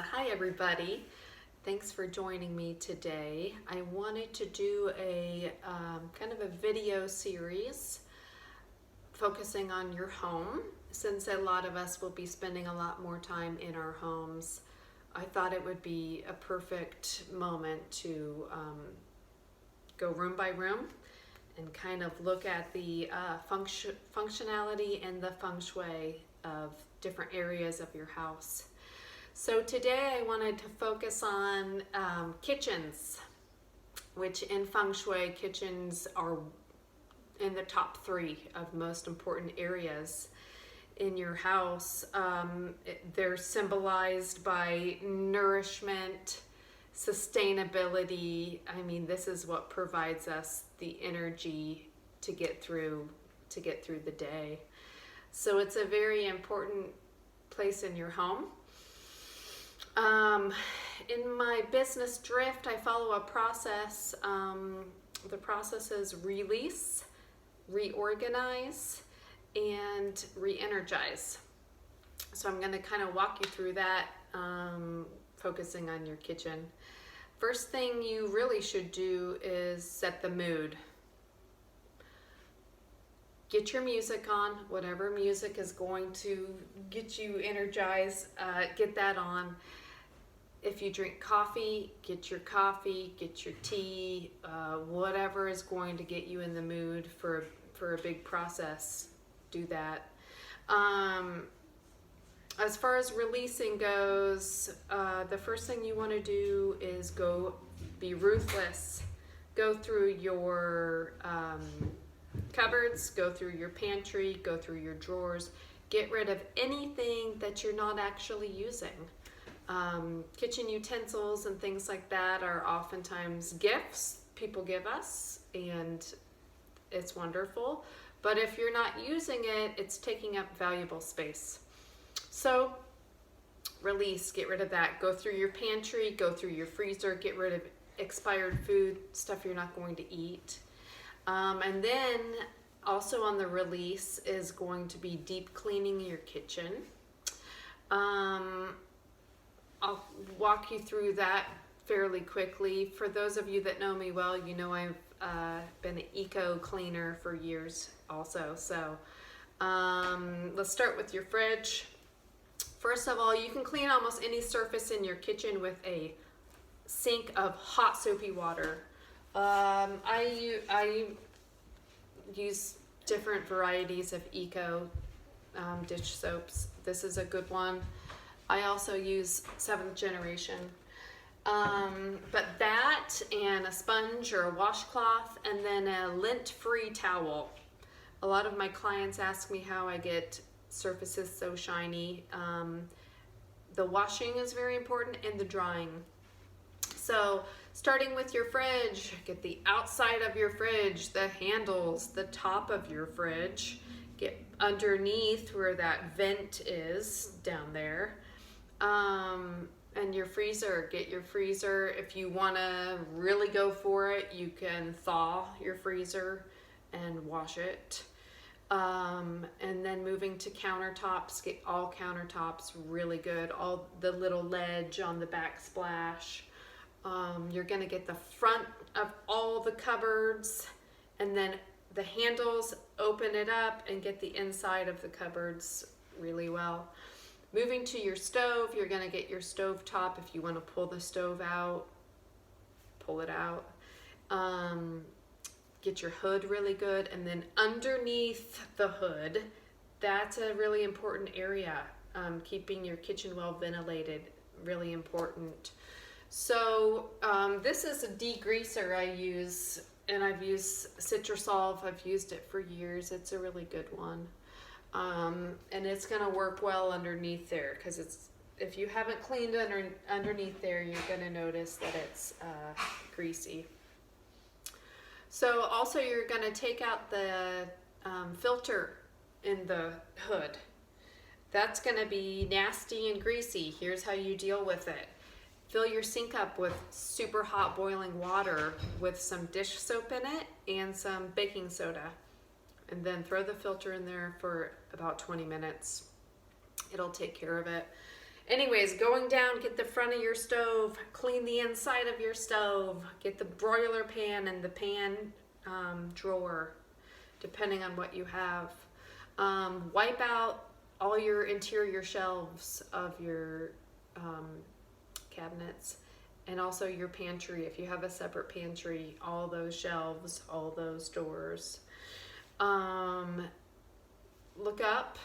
Hi everybody. Thanks for joining me today. I wanted to do a kind of a video series focusing on your home. Since a lot of us will be spending a lot more time in our homes, I thought it would be a perfect moment to go room by room and kind of look at the functionality and the feng shui of different areas of your house. So today I wanted to focus on kitchens, which in feng shui, kitchens are in the top 3 of most important areas in your house. They're symbolized by nourishment, sustainability. I mean, this is what provides us the energy to get through the day. So it's a very important place in your home. In my business drift, I follow a process. The process is release, reorganize, and re-energize. So I'm going to kind of walk you through that, focusing on your kitchen. First thing you really should do is set the mood. Get your music on, whatever music is going to get you energized, get that on. If you drink coffee, get your tea, whatever is going to get you in the mood for a big process, do that. As far as releasing goes, the first thing you want to do is be ruthless. Go through your cupboards, go through your pantry, go through your drawers. Get rid of anything that you're not actually using. Kitchen utensils and things like that are oftentimes gifts people give us, and it's wonderful. But if you're not using it, it's taking up valuable space. So release, get rid of that. Go through your pantry, go through your freezer, get rid of expired food, stuff you're not going to eat. And then also on the release is going to be deep cleaning your kitchen. I'll walk you through that fairly quickly. For those of you that know me well, you know I've been an eco cleaner for years also. So let's start with your fridge. First of all, you can clean almost any surface in your kitchen with a sink of hot soapy water. I use different varieties of eco dish soaps. This is a good one. I also use 7th generation. But that and a sponge or a washcloth, and then a lint-free towel. A lot of my clients ask me how I get surfaces so shiny. The washing is very important, and the drying. So starting with your fridge, get the outside of your fridge, the handles, the top of your fridge, get underneath where that vent is down there. And your freezer, get your freezer. If you want to really go for it, you can thaw your freezer and wash it. And then moving to countertops, get all countertops really good. All the little ledge on the backsplash. You're going to get the front of all the cupboards, and then the handles, open it up and get the inside of the cupboards really well. Moving to your stove, you're going to get your stove top. If you want to pull the stove out, pull it out. Get your hood really good, and then underneath the hood, that's a really important area. Keeping your kitchen well ventilated, really important. So this is a degreaser I use, and I've used Citrosolve. I've used it for years. It's a really good one. And it's going to work well underneath there, because if you haven't cleaned underneath there, you're going to notice that it's greasy. So also you're going to take out the filter in the hood. That's going to be nasty and greasy. Here's how you deal with it. Fill your sink up with super hot boiling water with some dish soap in it and some baking soda. And then throw the filter in there for about 20 minutes. It'll take care of it. Anyways, going down, get the front of your stove, clean the inside of your stove, get the broiler pan and the pan drawer, depending on what you have. Wipe out all your interior shelves of your cabinets, and also your pantry. If you have a separate pantry, all those shelves, all those doors. Look up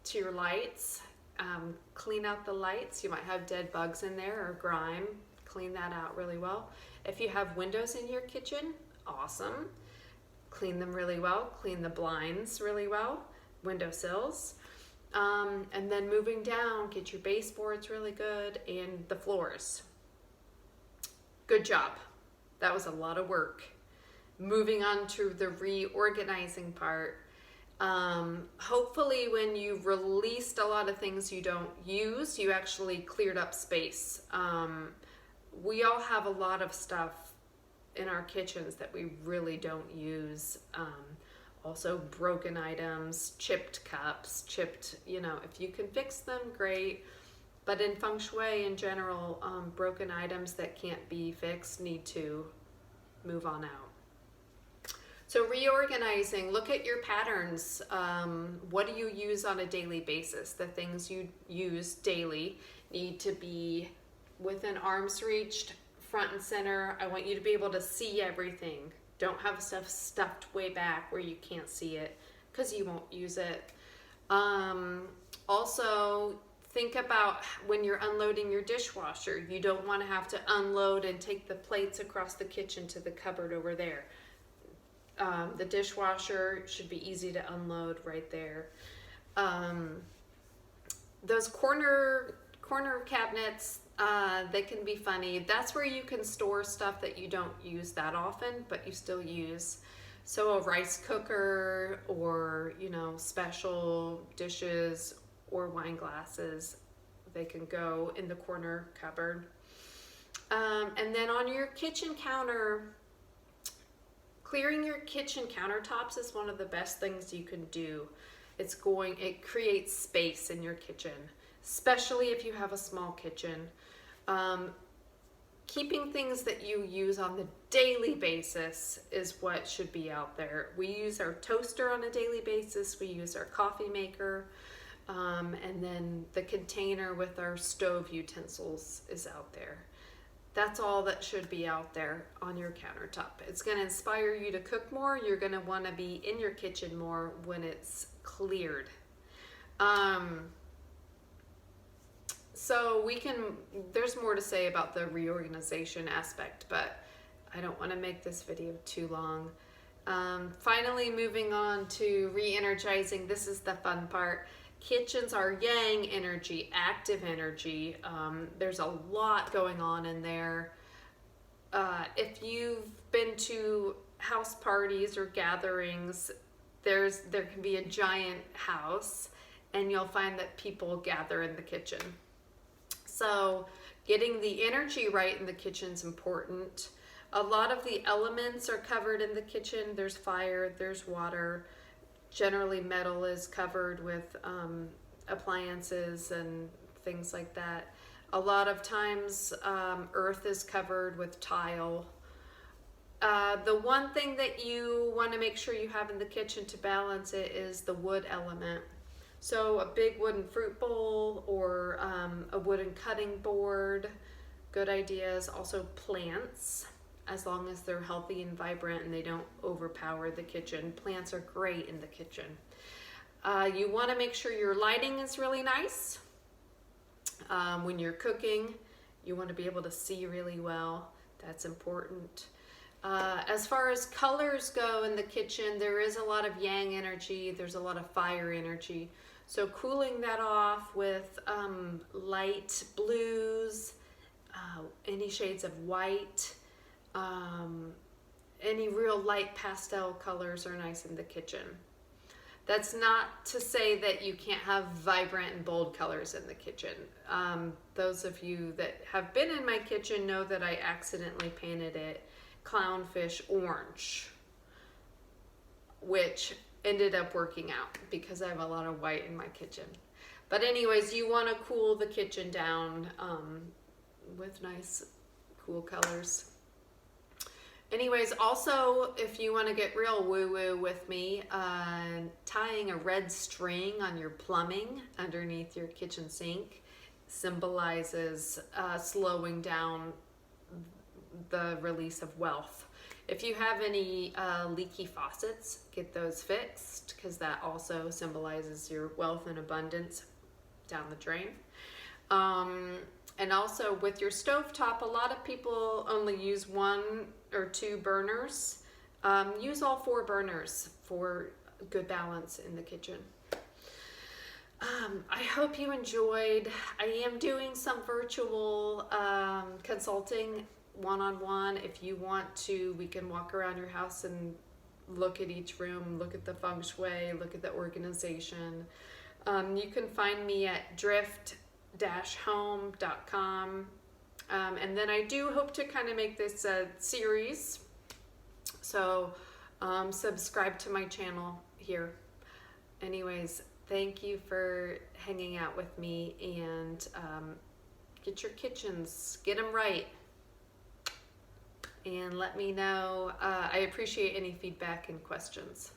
to your lights. Clean out the lights. You might have dead bugs in there or grime. Clean that out really well. If you have windows in your kitchen, awesome. Clean them really well. Clean the blinds really well. Windowsills. And then moving down, get your baseboards really good and the floors. Good job. That was a lot of work. Moving on to the reorganizing part. Hopefully when you've released a lot of things you don't use, you actually cleared up space. We all have a lot of stuff in our kitchens that we really don't use. Also broken items, chipped cups, chipped, if you can fix them, great. But in feng shui in general, broken items that can't be fixed need to move on out. So reorganizing, look at your patterns. What do you use on a daily basis? The things you use daily need to be within arm's reach, front and center. I want you to be able to see everything. Don't have stuff stuffed way back where you can't see it because you won't use it. Also, think about when you're unloading your dishwasher. You don't want to have to unload and take the plates across the kitchen to the cupboard over there. The dishwasher should be easy to unload right there. Those corner cabinets, they can be funny. That's where you can store stuff that you don't use that often, but you still use. So a rice cooker or, special dishes or wine glasses, they can go in the corner cupboard. And then on your kitchen counter, clearing your kitchen countertops is one of the best things you can do. It creates space in your kitchen, especially if you have a small kitchen. Keeping things that you use on the daily basis is what should be out there. We use our toaster on a daily basis. We use our coffee maker. And then the container with our stove utensils is out there. That's all that should be out there on your countertop. It's going to inspire you to cook more. You're going to want to be in your kitchen more when it's cleared. So there's more to say about the reorganization aspect, but I don't want to make this video too long. Finally, moving on to re-energizing. This is the fun part. Kitchens are yang energy, active energy. There's a lot going on in there. If you've been to house parties or gatherings, there can be a giant house, and you'll find that people gather in the kitchen. So getting the energy right in the kitchen is important. A lot of the elements are covered in the kitchen. There's fire, there's water. Generally metal is covered with appliances and things like that. A lot of times earth is covered with tile. The one thing that you want to make sure you have in the kitchen to balance it is the wood element. So a big wooden fruit bowl or a wooden cutting board, good ideas. Also plants, as long as they're healthy and vibrant and they don't overpower the kitchen. Plants are great in the kitchen. You want to make sure your lighting is really nice. When you're cooking, you want to be able to see really well. That's important. As far as colors go in the kitchen, there is a lot of yang energy. There's a lot of fire energy. So cooling that off with light blues, any shades of white, any real light pastel colors are nice in the kitchen. That's not to say that you can't have vibrant and bold colors in the kitchen. Those of you that have been in my kitchen know that I accidentally painted it clownfish orange, which ended up working out because I have a lot of white in my kitchen. But anyways, you want to cool the kitchen down with nice cool colors. Anyways, also, if you want to get real woo-woo with me, tying a red string on your plumbing underneath your kitchen sink symbolizes slowing down the release of wealth. If you have any leaky faucets, get those fixed, because that also symbolizes your wealth and abundance down the drain. And also with your stovetop, a lot of people only use 1 or 2 burners. Use all 4 burners for good balance in the kitchen. I hope you enjoyed. I am doing some virtual consulting one-on-one. If you want to, we can walk around your house and look at each room, look at the feng shui, look at the organization. You can find me at drift-home.com. And then I do hope to kind of make this a series. So subscribe to my channel here. Anyways, thank you for hanging out with me, and get your kitchens, get them right. And let me know. I appreciate any feedback and questions.